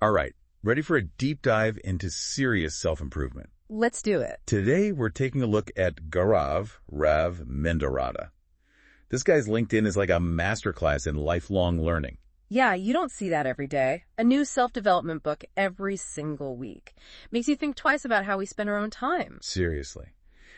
All right, ready for a deep dive into serious self-improvement. Let's do it. Today, we're taking a look at Gaurav Mendiratta. This guy's LinkedIn is like a masterclass in lifelong learning. Yeah, you don't see that every day. A new self-development book every single week. Makes you think twice about how we spend our own time. Seriously.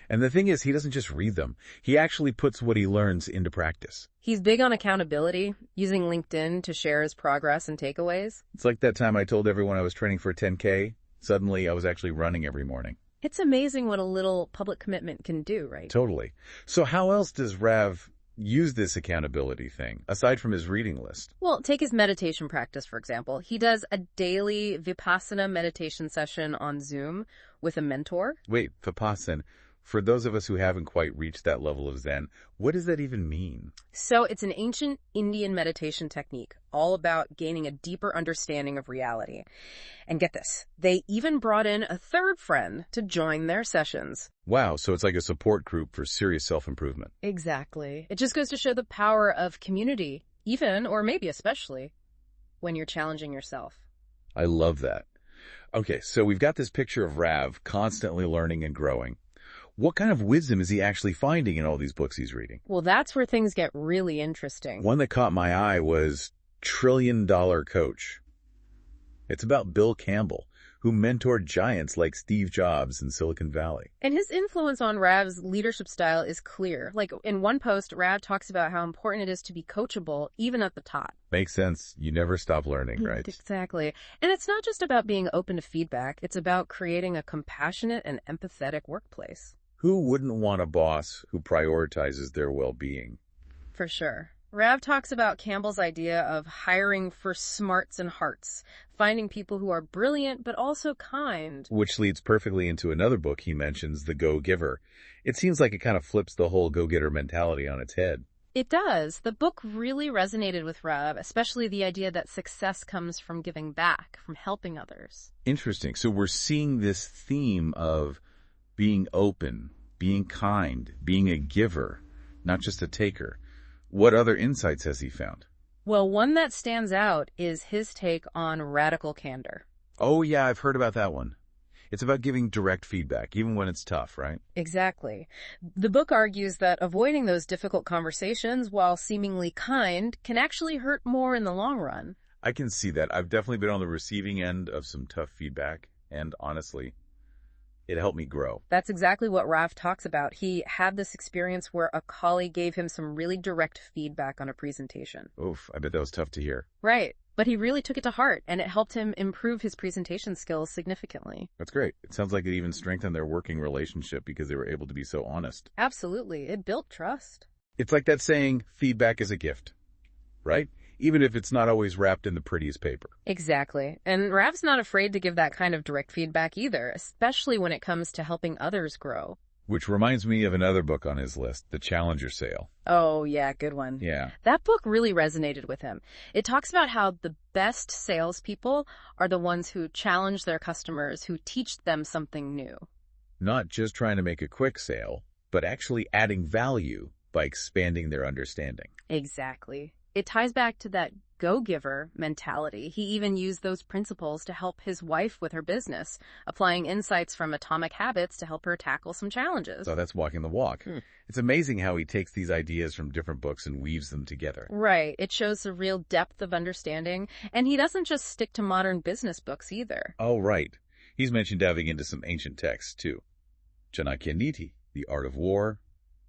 And the thing is, he doesn't just read them. He actually puts what he learns into practice. He's big on accountability, using LinkedIn to share his progress and takeaways. It's like that time I told everyone I was training for a 10K. Suddenly, I was actually running every morning. It's amazing what a little public commitment can do, right? Totally. So how else does Rav use this accountability thing, aside from his reading list? Well, take his meditation practice, for example. He does a daily Vipassana meditation session on Zoom with a mentor. Wait, Vipassana. For those of us who haven't quite reached that level of Zen, what does that even mean? So it's an ancient Indian meditation technique, all about gaining a deeper understanding of reality. And get this, they even brought in a third friend to join their sessions. Wow, so it's like a support group for serious self-improvement. Exactly. It just goes to show the power of community, even, or maybe especially, when you're challenging yourself. I love that. Okay, so we've got this picture of Rav constantly learning and growing. What kind of wisdom is he actually finding in all these books he's reading? Well, that's where things get really interesting. One that caught my eye was $1 Trillion Coach. It's about Bill Campbell, who mentored giants like Steve Jobs in Silicon Valley. And his influence on Rav's leadership style is clear. Like in one post, Rav talks about how important it is to be coachable, even at the top. Makes sense. You never stop learning, right? Exactly. And it's not just about being open to feedback. It's about creating a compassionate and empathetic workplace. Who wouldn't want a boss who prioritizes their well-being? For sure. Rav talks about Campbell's idea of hiring for smarts and hearts, finding people who are brilliant but also kind. Which leads perfectly into another book he mentions, The Go-Giver. It seems like it kind of flips the whole go-getter mentality on its head. It does. The book really resonated with Rav, especially the idea that success comes from giving back, from helping others. Interesting. So we're seeing this theme of being open, being kind, being a giver, not just a taker. What other insights has he found? Well, one that stands out is his take on radical candor. Oh, yeah, I've heard about that one. It's about giving direct feedback, even when it's tough, right? Exactly. The book argues that avoiding those difficult conversations while seemingly kind can actually hurt more in the long run. I can see that. I've definitely been on the receiving end of some tough feedback, and honestly, it helped me grow. That's exactly what Rav talks about. He had this experience where a colleague gave him some really direct feedback on a presentation. Oof, I bet that was tough to hear. Right. But he really took it to heart, and it helped him improve his presentation skills significantly. That's great. It sounds like it even strengthened their working relationship because they were able to be so honest. Absolutely. It built trust. It's like that saying, feedback is a gift, right? Even if it's not always wrapped in the prettiest paper. Exactly. And Rav's not afraid to give that kind of direct feedback either, especially when it comes to helping others grow. Which reminds me of another book on his list, The Challenger Sale. Oh, yeah, good one. Yeah. That book really resonated with him. It talks about how the best salespeople are the ones who challenge their customers, who teach them something new. Not just trying to make a quick sale, but actually adding value by expanding their understanding. Exactly. It ties back to that go-giver mentality. He even used those principles to help his wife with her business, applying insights from Atomic Habits to help her tackle some challenges. So that's walking the walk. It's amazing how he takes these ideas from different books and weaves them together. Right. It shows a real depth of understanding. And he doesn't just stick to modern business books either. Oh, right. He's mentioned diving into some ancient texts, too. Chanakya Niti, The Art of War.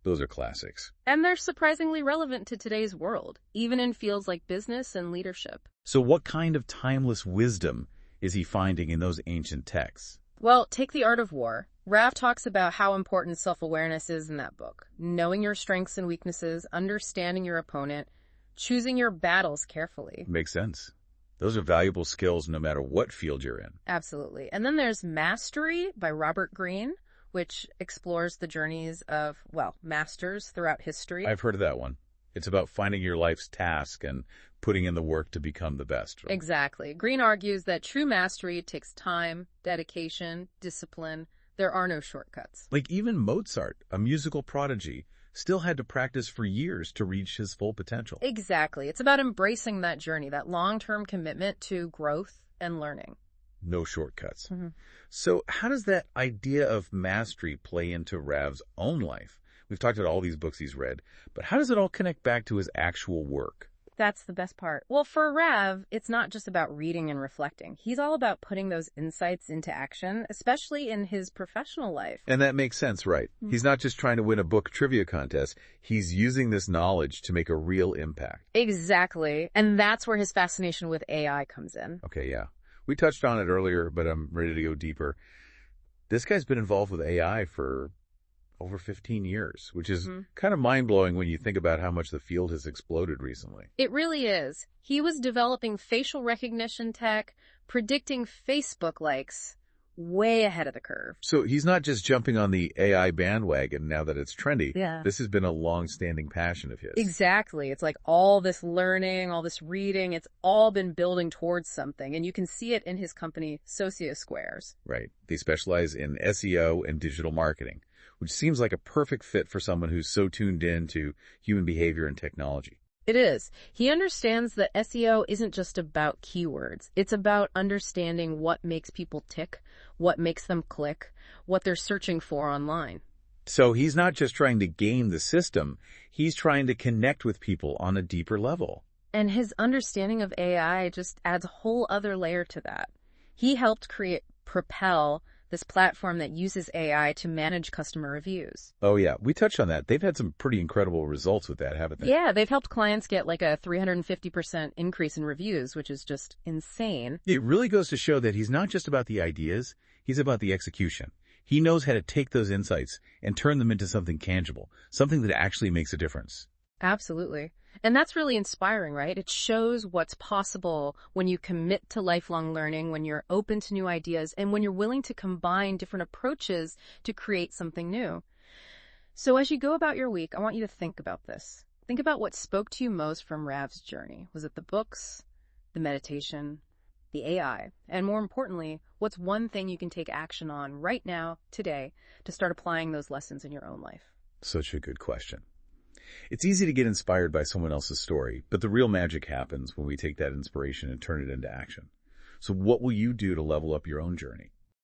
Those are classics. And they're surprisingly relevant to today's world, even in fields like business and leadership. So what kind of timeless wisdom is he finding in those ancient texts? Well, take The Art of War. Rav talks about how important self-awareness is in that book. Knowing your strengths and weaknesses, understanding your opponent, choosing your battles carefully. Makes sense. Those are valuable skills no matter what field you're in. Absolutely. And then there's Mastery by Robert Greene, which explores the journeys of, masters throughout history. I've heard of that one. It's about finding your life's task and putting in the work to become the best. Right? Exactly. Greene argues that true mastery takes time, dedication, discipline. There are no shortcuts. Like even Mozart, a musical prodigy, still had to practice for years to reach his full potential. Exactly. It's about embracing that journey, that long-term commitment to growth and learning. No shortcuts. Mm-hmm. So how does that idea of mastery play into Rav's own life? We've talked about all these books he's read, but how does it all connect back to his actual work? That's the best part. Well, for Rav, it's not just about reading and reflecting. He's all about putting those insights into action, especially in his professional life. And that makes sense, right? Mm-hmm. He's not just trying to win a book trivia contest. He's using this knowledge to make a real impact. Exactly. And that's where his fascination with AI comes in. Okay, yeah. We touched on it earlier, but I'm ready to go deeper. This guy's been involved with AI for over 15 years, which is kind of mind-blowing when you think about how much the field has exploded recently. It really is. He was developing facial recognition tech, predicting Facebook likes, way ahead of the curve. So he's not just jumping on the AI bandwagon now that it's trendy. Yeah. This has been a long-standing passion of his. Exactly. It's like all this learning, all this reading, it's all been building towards something. And you can see it in his company, Squares. Right. They specialize in SEO and digital marketing, which seems like a perfect fit for someone who's so tuned in to human behavior and technology. It is. He understands that SEO isn't just about keywords. It's about understanding what makes people tick, what makes them click, what they're searching for online. So he's not just trying to game the system, he's trying to connect with people on a deeper level. And his understanding of AI just adds a whole other layer to that. He helped create Propel, this platform that uses AI to manage customer reviews. Oh, yeah. We touched on that. They've had some pretty incredible results with that, haven't they? Yeah, they've helped clients get like a 350% increase in reviews, which is just insane. It really goes to show that he's not just about the ideas, he's about the execution. He knows how to take those insights and turn them into something tangible, something that actually makes a difference. Absolutely. And that's really inspiring, right? It shows what's possible when you commit to lifelong learning, when you're open to new ideas, and when you're willing to combine different approaches to create something new. So as you go about your week, I want you to think about this. Think about what spoke to you most from Rav's journey. Was it the books, the meditation, the AI? And more importantly, what's one thing you can take action on right now, today, to start applying those lessons in your own life? Such a good question. It's easy to get inspired by someone else's story, but the real magic happens when we take that inspiration and turn it into action. So what will you do to level up your own journey?